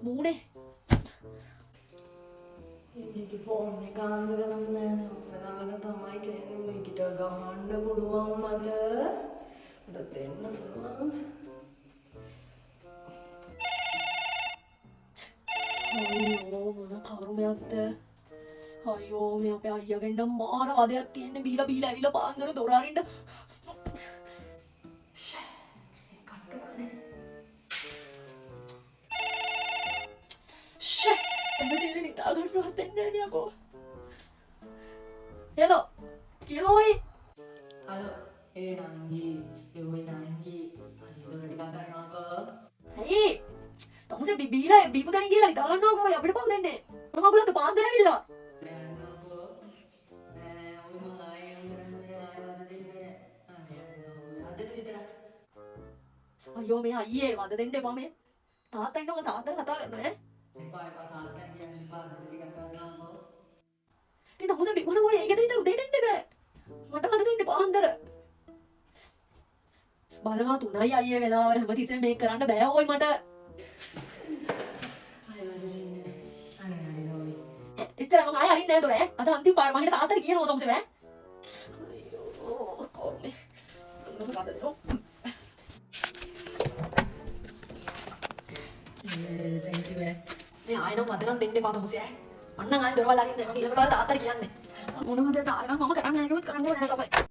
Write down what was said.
뭐래? 이게 폰에 간지러네. 나는 තමයි කියන්නේ මේකට ගහන්න පුළුවන් මට. මට දෙන්න පුළුවන්. අයියෝ මොන කරුමයක්ද? අයියෝ මේ අපේ අයියාගෙන් නම් මාර වදයක් තියෙන්නේ බීලා ඇවිල්ලා පාන්දර දොර අරින්න. කට් කරන්නේ. එන්න නිදා ගන්නවත් දෙන්නේ නැහැ යකෝ. හෙලෝ කියෝයි. හලෝ ඒ නංගි යෝයි නංගි අනිත් ටිකක් කරනවාකෝ. ඇයි? තමුසේ බීලා බීපු තැන ගිහලා නිදා ගන්නවකෝ අපිට පව් දෙන්නේ. මොන මගුලක්ද පාන්දර ඇවිල්ලා. බෑනකෝ. නෑ ඔය මම ආයෙ කරන්නේ ආයෙ දෙන්නේ. අද විතර. අයියෝ මේ අයියේ වද දෙන්න එපා මේ. තාත්තා ඉන්නව තාත්තට කතා කරන්න ඈ. එපා එපා සාල්කන් කියන්නේ එපා ටිකක් කරනවාකෝ. ඉතින් තමුසේ බිමුණ ඔය ඒකද විතර උදේට එන්න බෑ. මට වද දෙන්න පාන්දර. බලනවා 3යි අයියේ වෙලාව හැමතිස්සෙම මේක කරන්න බෑ ඕයි මට. එච්චර මම ආයෙ අරින්නේ නැහැ දොර ඈ. අද අන්තිම පාර මම හිට තාත්තට කියනවා තමුසේ බෑ. අයියෝ කොල්ලේ. මොකද දෙනෝ? thank you බෑ. මේ ආයෙ නම් වද නම් දෙන්න එපා තමුසේ ඈ. මන්නම් ආයෙ දොරවල් අරින්නේ නැහැ. මම ඊළඟ පාර තාත්තට කියන්නේ. මොනවද තාත්තට මම කරන්නේ නැහැ කිව්වොත් කරන්නේ නැහැ තමයි.